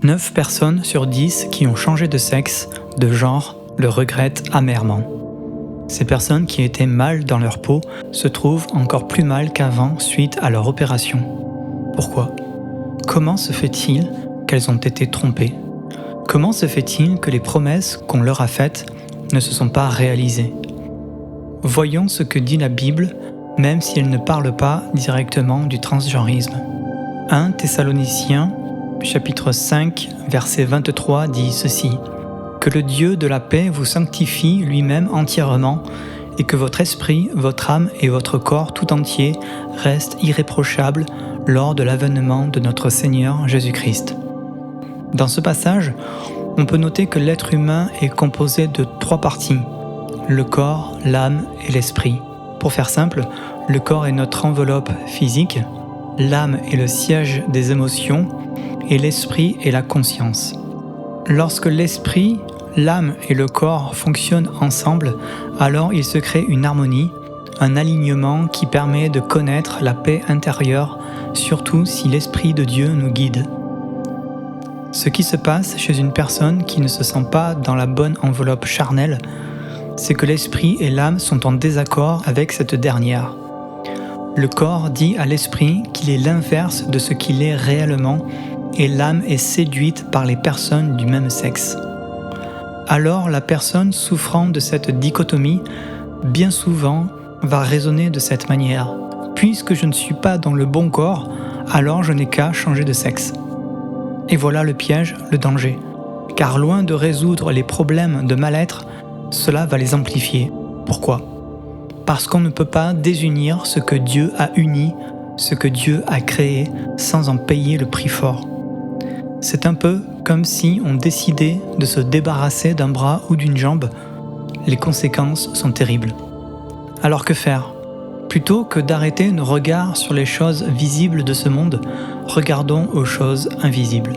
9 personnes sur 10 qui ont changé de sexe, de genre, le regrettent amèrement. Ces personnes qui étaient mal dans leur peau se trouvent encore plus mal qu'avant suite à leur opération. Pourquoi ? Comment se fait-il qu'elles ont été trompées ? Comment se fait-il que les promesses qu'on leur a faites ne se sont pas réalisées ? Voyons ce que dit la Bible, même si elle ne parle pas directement du transgenrisme. 1 Thessaloniciens, chapitre 5, verset 23 dit ceci : « Que le Dieu de la paix vous sanctifie lui-même entièrement, et que votre esprit, votre âme et votre corps tout entier restent irréprochables lors de l'avènement de notre Seigneur Jésus-Christ. » Dans ce passage, on peut noter que l'être humain est composé de 3 parties, le corps, l'âme et l'esprit. Pour faire simple, le corps est notre enveloppe physique, l'âme est le siège des émotions et l'esprit est la conscience. Lorsque l'esprit, l'âme et le corps fonctionnent ensemble, alors il se crée une harmonie, un alignement qui permet de connaître la paix intérieure, surtout si l'Esprit de Dieu nous guide. Ce qui se passe chez une personne qui ne se sent pas dans la bonne enveloppe charnelle, c'est que l'esprit et l'âme sont en désaccord avec cette dernière. Le corps dit à l'esprit qu'il est l'inverse de ce qu'il est réellement et l'âme est séduite par les personnes du même sexe. Alors la personne souffrant de cette dichotomie, bien souvent, va raisonner de cette manière. Puisque je ne suis pas dans le bon corps, alors je n'ai qu'à changer de sexe. Et voilà le piège, le danger. Car loin de résoudre les problèmes de mal-être, cela va les amplifier. Pourquoi ? Parce qu'on ne peut pas désunir ce que Dieu a uni, ce que Dieu a créé, sans en payer le prix fort. C'est un peu comme si on décidait de se débarrasser d'un bras ou d'une jambe. Les conséquences sont terribles. Alors que faire ? Plutôt que d'arrêter nos regards sur les choses visibles de ce monde, regardons aux choses invisibles.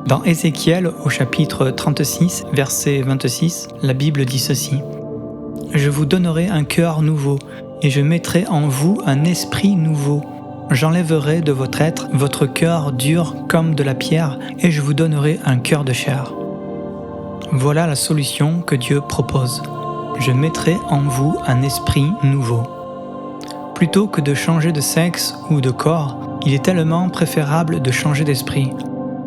Dans Ézéchiel, au chapitre 36, verset 26, la Bible dit ceci : « Je vous donnerai un cœur nouveau, et je mettrai en vous un esprit nouveau. J'enlèverai de votre être votre cœur dur comme de la pierre, et je vous donnerai un cœur de chair. » Voilà la solution que Dieu propose. Je mettrai en vous un esprit nouveau. Plutôt que de changer de sexe ou de corps, il est tellement préférable de changer d'esprit.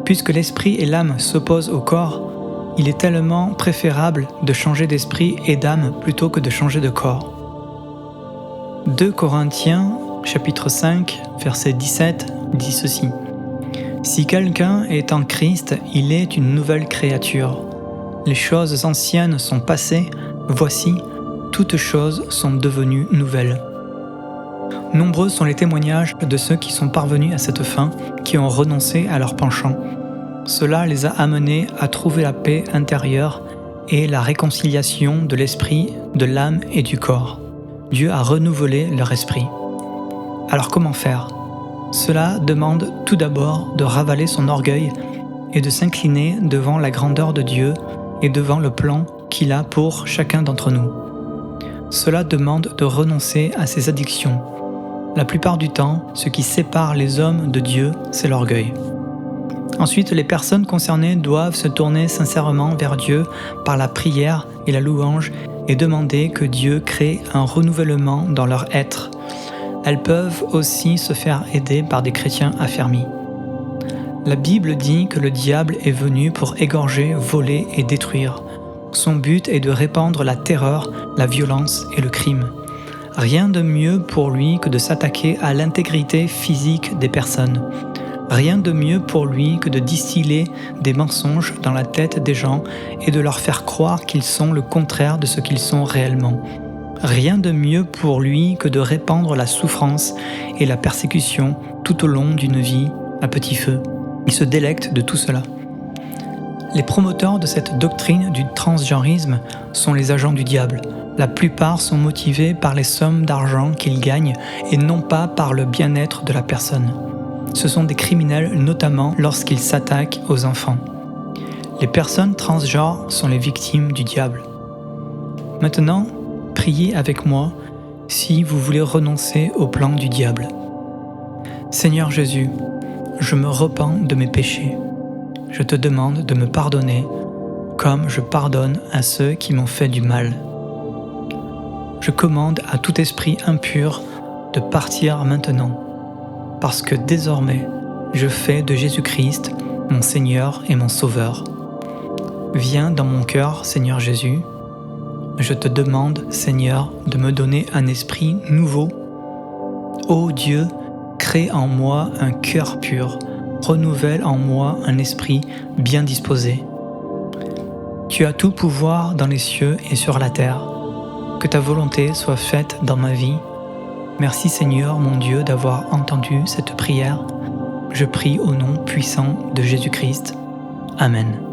Puisque l'esprit et l'âme s'opposent au corps, il est tellement préférable de changer d'esprit et d'âme plutôt que de changer de corps. 2 Corinthiens, chapitre 5, verset 17, dit ceci : « Si quelqu'un est en Christ, il est une nouvelle créature. Les choses anciennes sont passées, voici, toutes choses sont devenues nouvelles. » Nombreux sont les témoignages de ceux qui sont parvenus à cette fin, qui ont renoncé à leur penchant. Cela les a amenés à trouver la paix intérieure et la réconciliation de l'esprit, de l'âme et du corps. Dieu a renouvelé leur esprit. Alors comment faire ? Cela demande tout d'abord de ravaler son orgueil et de s'incliner devant la grandeur de Dieu et devant le plan qu'il a pour chacun d'entre nous. Cela demande de renoncer à ses addictions. La plupart du temps, ce qui sépare les hommes de Dieu, c'est l'orgueil. Ensuite, les personnes concernées doivent se tourner sincèrement vers Dieu par la prière et la louange et demander que Dieu crée un renouvellement dans leur être. Elles peuvent aussi se faire aider par des chrétiens affermis. La Bible dit que le diable est venu pour égorger, voler et détruire. Son but est de répandre la terreur, la violence et le crime. Rien de mieux pour lui que de s'attaquer à l'intégrité physique des personnes. Rien de mieux pour lui que de distiller des mensonges dans la tête des gens et de leur faire croire qu'ils sont le contraire de ce qu'ils sont réellement. Rien de mieux pour lui que de répandre la souffrance et la persécution tout au long d'une vie à petit feu. Il se délecte de tout cela. Les promoteurs de cette doctrine du transgenrisme sont les agents du diable. La plupart sont motivés par les sommes d'argent qu'ils gagnent et non pas par le bien-être de la personne. Ce sont des criminels notamment lorsqu'ils s'attaquent aux enfants. Les personnes transgenres sont les victimes du diable. Maintenant, priez avec moi si vous voulez renoncer au plan du diable. Seigneur Jésus, je me repens de mes péchés. je te demande de me pardonner comme je pardonne à ceux qui m'ont fait du mal. Je commande à tout esprit impur de partir maintenant, parce que désormais, je fais de Jésus-Christ mon Seigneur et mon Sauveur. Viens dans mon cœur, Seigneur Jésus. Je te demande, Seigneur, de me donner un esprit nouveau. Ô Dieu, crée en moi un cœur pur, renouvelle en moi un esprit bien disposé. Tu as tout pouvoir dans les cieux et sur la terre. Que ta volonté soit faite dans ma vie. Merci Seigneur mon Dieu d'avoir entendu cette prière. Je prie au nom puissant de Jésus-Christ. Amen.